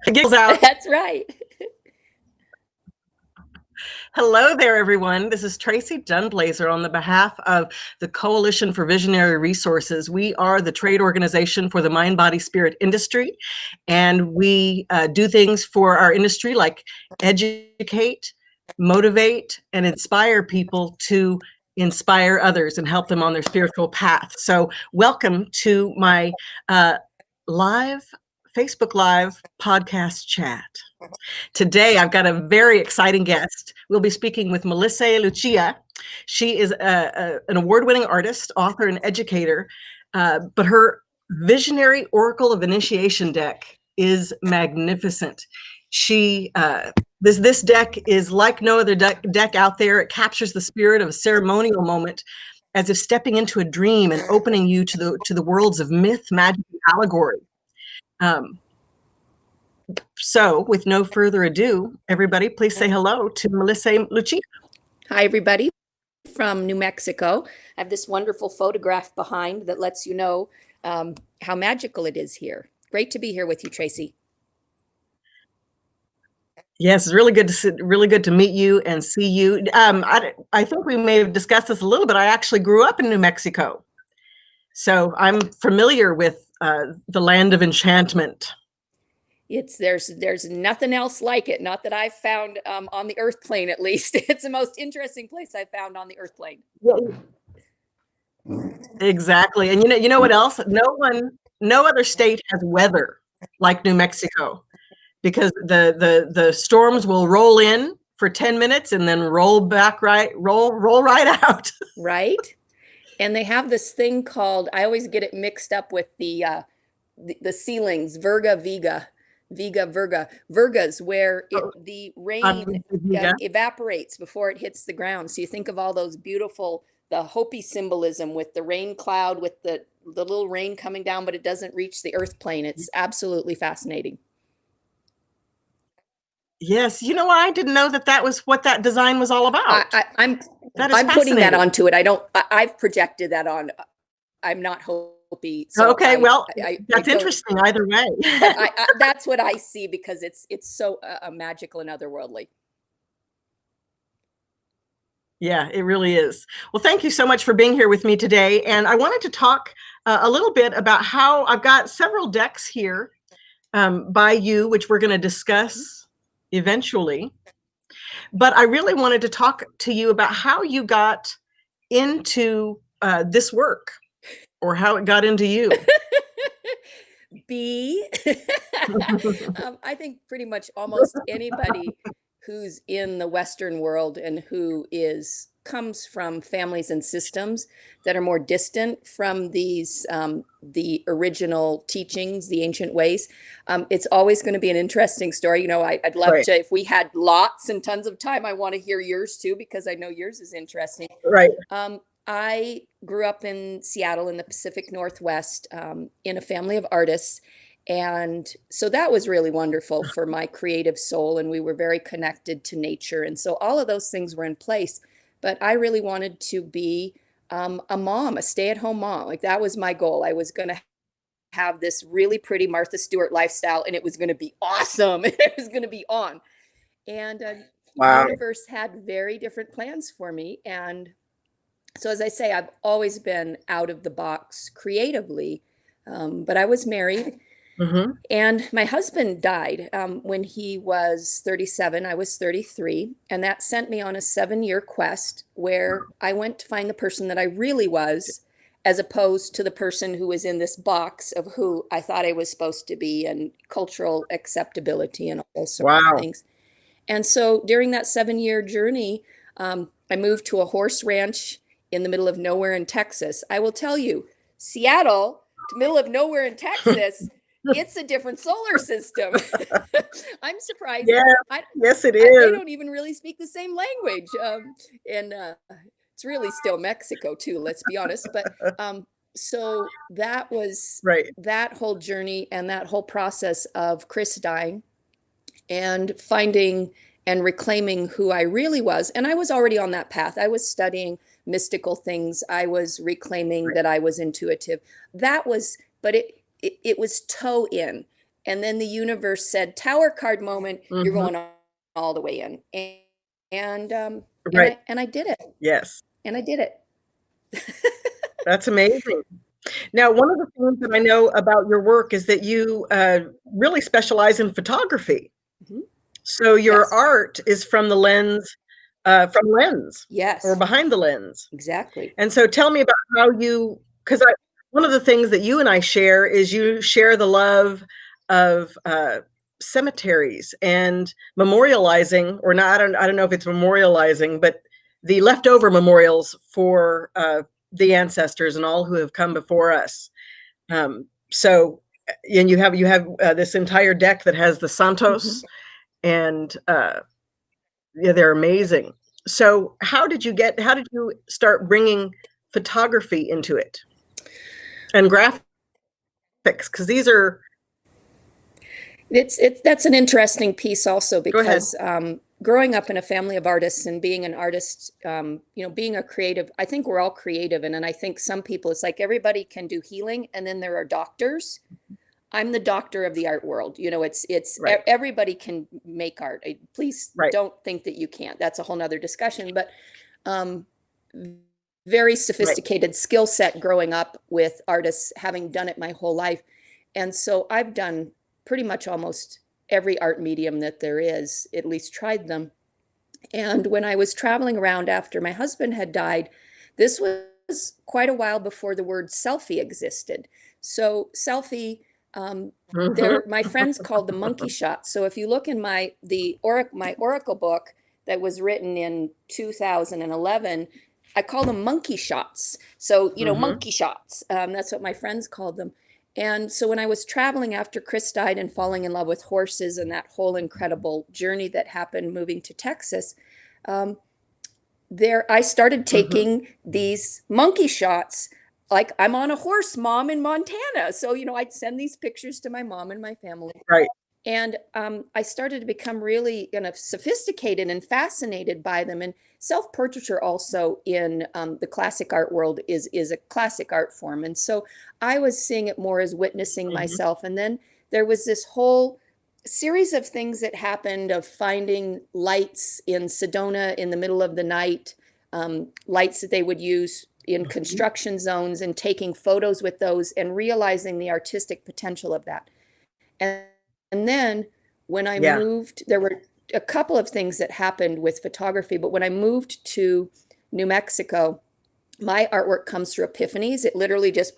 Giggles out. That's right. Hello there, everyone. This is Tracee Dublazier on the behalf of the Coalition for Visionary Resources. We are the trade organization for the mind, body, spirit industry, and we do things for our industry like educate, motivate, and inspire people to inspire others and help them on their spiritual path. So welcome to my Facebook Live podcast chat. Today, I've got a very exciting guest. We'll be speaking with Melissea Lucia. She is an award-winning artist, author, and educator, but her visionary Oracle of Initiation deck is magnificent. This deck is like no other deck out there. It captures the spirit of a ceremonial moment, as if stepping into a dream and opening you to the worlds of myth, magic, and allegory. So, with no further ado, everybody, please say hello to Melissea Lucia. Hi, everybody from New Mexico. I have this wonderful photograph behind that lets you know how magical it is here. Great to be here with you, Tracee. Yes, it's really good to meet you and see you. I think we may have discussed this a little bit. I actually grew up in New Mexico, so I'm familiar with the land of enchantment. There's nothing else like it. Not that I've found on the earth plane, at least. It's the most interesting place I've found on the earth plane. Exactly, and you know what else? No other state has weather like New Mexico, because the storms will roll in for 10 minutes and then roll right out. Right, and they have this thing called, I always get it mixed up with the ceilings, Virgas, where the rain evaporates before it hits the ground. So you think of all those beautiful, the Hopi symbolism with the rain cloud, with the little rain coming down, but it doesn't reach the earth plane. It's absolutely fascinating. Yes, you know, I didn't know that was what that design was all about. I'm putting that onto it. I've projected that on. I'm not Hopi. So okay, that's interesting either way. That's what I see, because it's so magical and otherworldly. Yeah, it really is. Well, thank you so much for being here with me today. And I wanted to talk a little bit about how I've got several decks here by you, which we're going to discuss eventually. But I really wanted to talk to you about how you got into this work, or how it got into you. I think pretty much almost anybody who's in the Western world and who comes from families and systems that are more distant from these the original teachings, the ancient ways. It's always going to be an interesting story. You know, I'd love to, if we had lots and tons of time, I want to hear yours too, because I know yours is interesting. Right. I grew up in Seattle in the Pacific Northwest, in a family of artists. And so that was really wonderful for my creative soul. And we were very connected to nature. And so all of those things were in place. But I really wanted to be a mom, a stay-at-home mom. Like, that was my goal. I was going to have this really pretty Martha Stewart lifestyle, and it was going to be awesome. It was going to be on. And the universe had very different plans for me. And so, as I say, I've always been out of the box creatively, but I was married. Mm-hmm. And my husband died when he was 37. I was 33. And that sent me on a 7-year quest where I went to find the person that I really was, as opposed to the person who was in this box of who I thought I was supposed to be, and cultural acceptability and all those sorts of things. And so during that 7-year journey, I moved to a horse ranch in the middle of nowhere in Texas. I will tell you, Seattle, the middle of nowhere in Texas, it's a different solar system. I'm surprised. Yes, it is. They don't even really speak the same language. And it's really still Mexico too, let's be honest. But so that was that whole journey and that whole process of Chris dying and finding and reclaiming who I really was. And I was already on that path. I was studying mystical things. I was reclaiming that I was intuitive. That was, but it was toe in. And then the universe said, tower card moment, you're Mhm. going all the way in. Right. And I did it. Yes. And I did it. That's amazing. Now, one of the things that I know about your work is that you really specialize in photography. Mhm. So your Yes. art is from the lens, from lens or Yes, behind the lens. exactly. And so tell me about how you, because one of the things that you and I share is you share the love of cemeteries and memorializing, or not, I don't know if it's memorializing, but the leftover memorials for the ancestors and all who have come before us. So, and you have this entire deck that has the Santos, and yeah, they're amazing. So, how did you start bringing photography into it and graphics? Because these are, That's an interesting piece also go ahead. because growing up in a family of artists and being an artist, being a creative, I think we're all creative. And I think some people, it's like everybody can do healing and then there are doctors. I'm the doctor of the art world. Right, Everybody can make art. Please right. don't think that you can't. That's a whole nother discussion. But um, very Right. sophisticated skill set growing up with artists, having done it my whole life. And so I've done pretty much almost every art medium that there is, at least tried them. And when I was traveling around after my husband had died, this was quite a while before the word selfie existed. So selfie, Mhm. my friends called them monkey shots. So if you look in my oracle book that was written in 2011, I call them monkey shots. So Mhm. monkey shots. That's what my friends called them. And so when I was traveling after Chris died and falling in love with horses and that whole incredible journey that happened moving to Texas, um, there I started Mhm. taking these monkey shots like I'm on a horse, mom, in Montana. So, I'd send these pictures to my mom and my family. Right. And I started to become really sophisticated and fascinated by them. And self-portraiture also in the classic art world is a classic art form. And so I was seeing it more as witnessing Mhm. myself. And then there was this whole series of things that happened of finding lights in Sedona in the middle of the night, lights that they would use in Mhm. construction zones and taking photos with those and realizing the artistic potential of that. And, and then when I Yeah. moved, there were a couple of things that happened with photography, but when I moved to New Mexico, my artwork comes through epiphanies. It literally just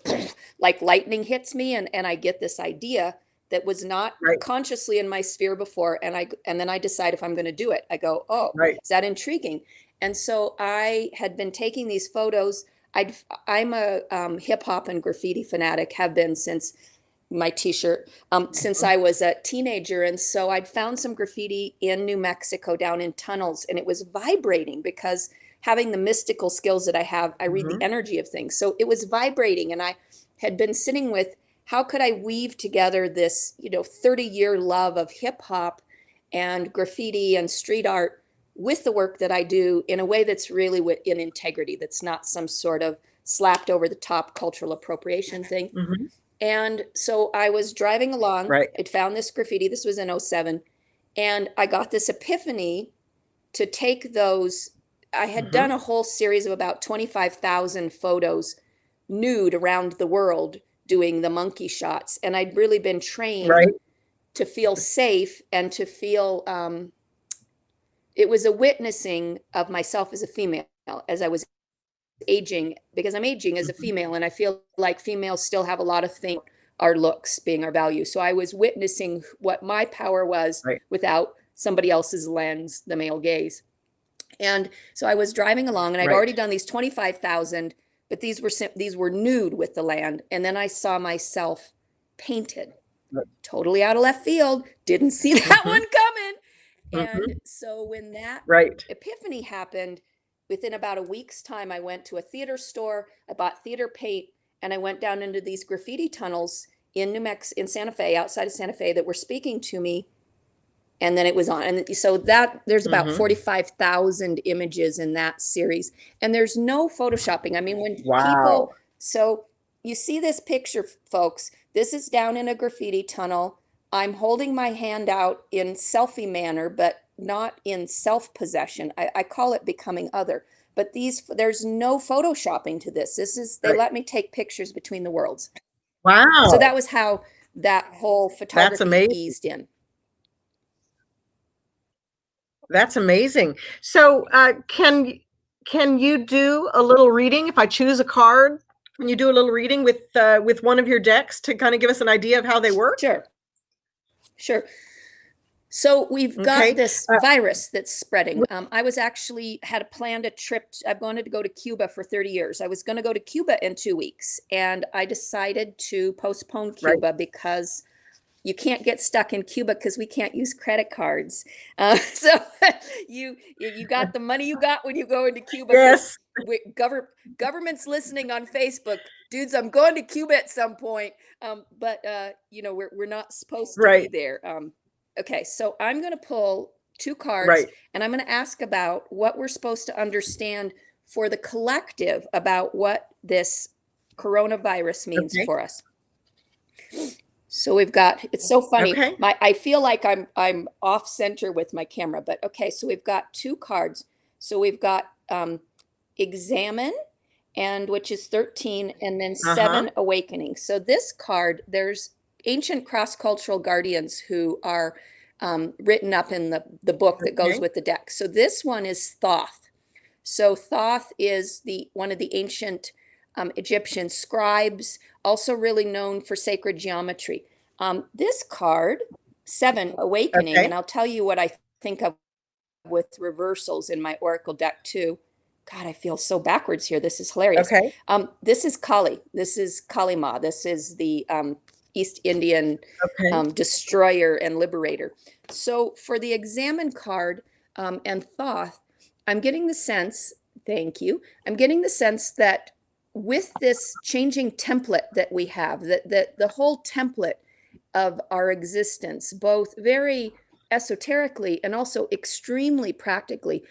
like lightning hits me and I get this idea that was not Right. consciously in my sphere before and then I decide if I'm going to do it. I go, "Oh, Right. is that intriguing?" And so I had been taking these photos. I'm a hip hop and graffiti fanatic, have been since my t-shirt since Mhm. I was a teenager. And so I'd found some graffiti in New Mexico down in tunnels and it was vibrating because having the mystical skills that I have, I read the Mhm. energy of things. So it was vibrating and I had been sitting with how could I weave together this, 30-year love of hip hop and graffiti and street art with the work that I do in a way that's really in integrity, that's not some sort of slapped over the top cultural appropriation thing. Mhm. And so I was driving along. Right. I'd found this graffiti. This was in '07. And I got this epiphany to take those. I had done Mhm. a whole series of about 25,000 photos nude around the world doing the monkey shots. And I'd really been trained Right. to feel safe and to feel it was a witnessing of myself as a female as I was aging because I'm aging as a Mhm. female and I feel like females still have a lot of things our looks being our value. So I was witnessing what my power was Right. without somebody else's lens, the male gaze. And so I was driving along and I'd already Right. done these 25,000, but these were nude with the land and then I saw myself painted Right. totally out of left field, didn't see that Mhm. one coming. And Mhm. so when that Right. epiphany happened, within about a week's time, I went to a theater store, I bought theater paint, and I went down into these graffiti tunnels in in Santa Fe, outside of Santa Fe, that were speaking to me. And then it was on. And so that there's about Mhm. 45,000 images in that series. And there's no photoshopping. I mean, when Wow. people, so you see this picture, folks, this is down in a graffiti tunnel. I'm holding my hand out in selfie manner, but not in self-possession. I call it becoming other. But there's no photoshopping to this. They Right. let me take pictures between the worlds. Wow. So that was how that whole That's photography amazing. eased in. That's amazing. So, can you do a little reading if I choose a card? Can you do a little reading with one of your decks to kind of give us an idea of how they work? Sure. Sure. So we've got this virus that's spreading. I was actually had a planned a trip. I've wanted to go to Cuba for 30 years. I was going to go to Cuba in 2 weeks, and I decided to postpone Right. Cuba because you can't get stuck in Cuba because we can't use credit cards. So you got the money you got when you go into Cuba. Yes. Government's listening on Facebook, dudes. I'm going to Cuba at some point, but we're not supposed to be there. Okay, so I'm going to pull 2 cards, Right. and I'm going to ask about what we're supposed to understand for the collective about what this coronavirus means Okay. for us. So we've got, it's so funny. Okay. I feel like I'm off center with my camera, but okay, so we've got 2 cards. So we've got Examine, and which is 13, and then 7 Awakening. So this card, there's ancient cross-cultural guardians who are written up in the book that goes with the deck. So this one is Thoth. So Thoth is one of the ancient Egyptian scribes, also really known for sacred geometry. This card, 7 Awakening, and I'll tell you what I think of with reversals in my Oracle deck too. God, I feel so backwards here. This is hilarious. Okay. This is Kali. This is Kali Ma. This is the East Indian destroyer and liberator. So for the Examine card and Thoth, I'm getting the sense, thank you, I'm getting the sense that with this changing template that we have, that the whole template of our existence, both very esoterically and also extremely practically,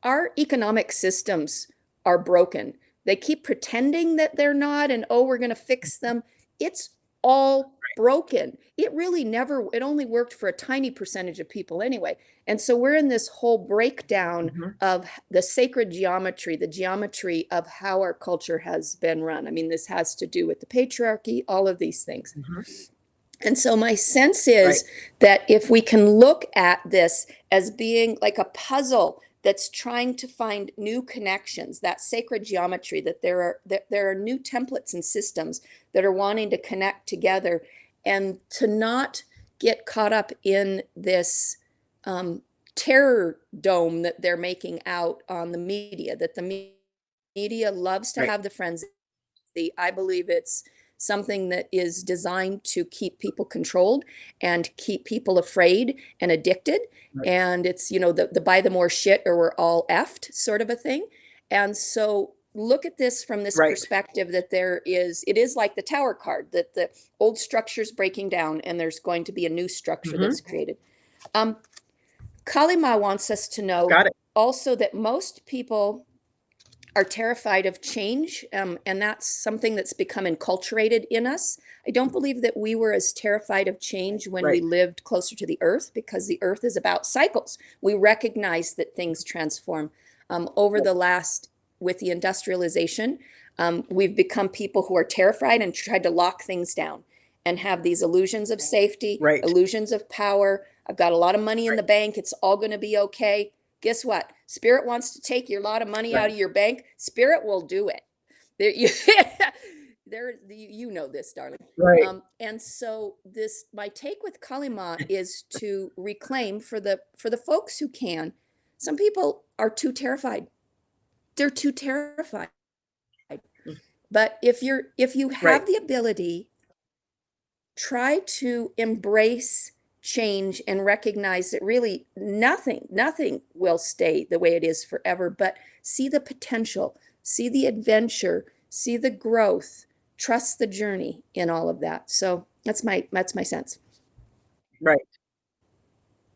our economic systems are broken. They keep pretending that they're not, and oh, we're going to fix them. It's all broken. It really it only worked for a tiny percentage of people anyway. And so we're in this whole breakdown of the sacred geometry, the geometry of how our culture has been run. I mean, this has to do with the patriarchy, all of these things. And so my sense is that if we can look at this as being like a puzzle that's trying to find new connections, that sacred geometry, that there are new templates and systems that are wanting to connect together, and to not get caught up in this terror dome that they're making out on the media, that the media loves to have the frenzy. I believe it's something that is designed to keep people controlled and keep people afraid and addicted. And it's, the buy the more shit or we're all effed sort of a thing. And so look at this from this perspective that it is like the tower card, that the old structure is breaking down and there's going to be a new structure that's created. Kali Ma wants us to know also that most people are terrified of change, and that's something that's become enculturated in us. I don't believe that we were as terrified of change when we lived closer to the earth, because the earth is about cycles. We recognize that things transform. Over the last, with the industrialization, we've become people who are terrified and tried to lock things down and have these illusions of safety, illusions of power. I've got a lot of money in the bank. It's all going to be okay. Guess what? Spirit wants to take your lot of money out of your bank. Spirit will do it. You know this, darling. And so my take with Kali Ma is to reclaim for the folks who can. Some people are too terrified. They're too terrified. But if you have the ability, try to embrace change and recognize that really nothing will stay the way it is forever, but see the potential, see the adventure, see the growth, trust the journey in all of that. So that's my sense. Right.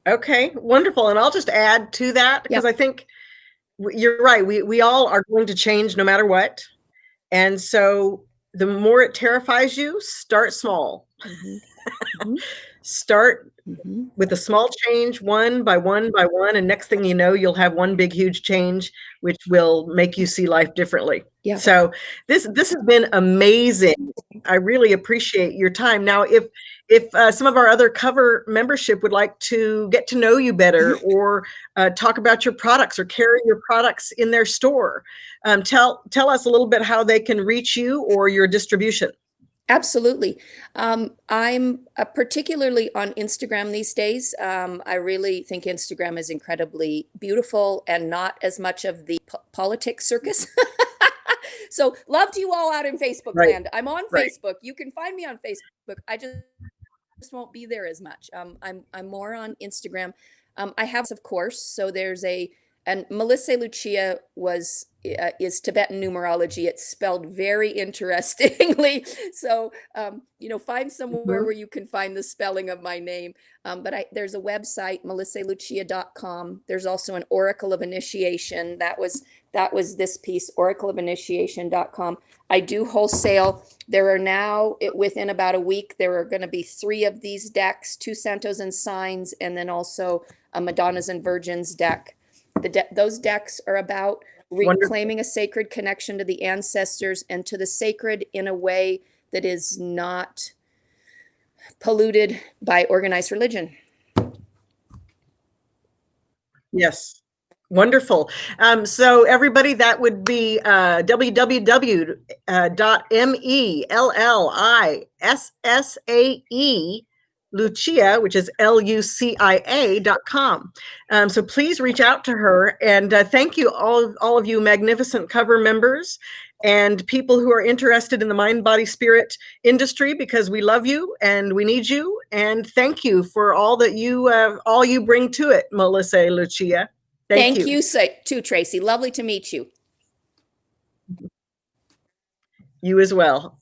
Okay, wonderful. And I'll just add to that, because I think you're right. We all are going to change no matter what. And so the more it terrifies you, start small. Start Mhm. with a small change, one by one by one, and next thing you know, you'll have one big, huge change, which will make you see life differently. Yeah. So this has been amazing. I really appreciate your time. Now, if some of our other cover membership would like to get to know you better, or talk about your products or carry your products in their store, tell us a little bit how they can reach you or your distribution. Absolutely. I'm particularly on Instagram these days. I really think Instagram is incredibly beautiful and not as much of the politics circus. So love to you all out in Facebook Right, land. I'm on right. Facebook. You can find me on Facebook. I just won't be there as much. I'm more on Instagram. I have, of course. So there's and Melissea Lucia is Tibetan numerology. It's spelled very interestingly. So find somewhere Mhm. where you can find the spelling of my name. But there's a website, melissaalucia.com. There's also an Oracle of Initiation. That was this piece, oracleofinitiation.com. I do wholesale. There are now, within about a week, there are going to be 3 of these decks, 2 Santos and Signs, and then also a Madonnas and Virgins deck. Those decks are about Wonderful. reclaiming a sacred connection to the ancestors and to the sacred in a way that is not polluted by organized religion. Yes. Wonderful. So everybody, that would be www.mellissae Lucia, which is Lucia.com. So please reach out to her, and thank you all of you magnificent cover members and people who are interested in the mind, body, spirit industry, because we love you and we need you. And thank you for all that you bring to it, Melissea Lucia. Thank Thank you. you too, Tracee. Lovely to meet you. You as well.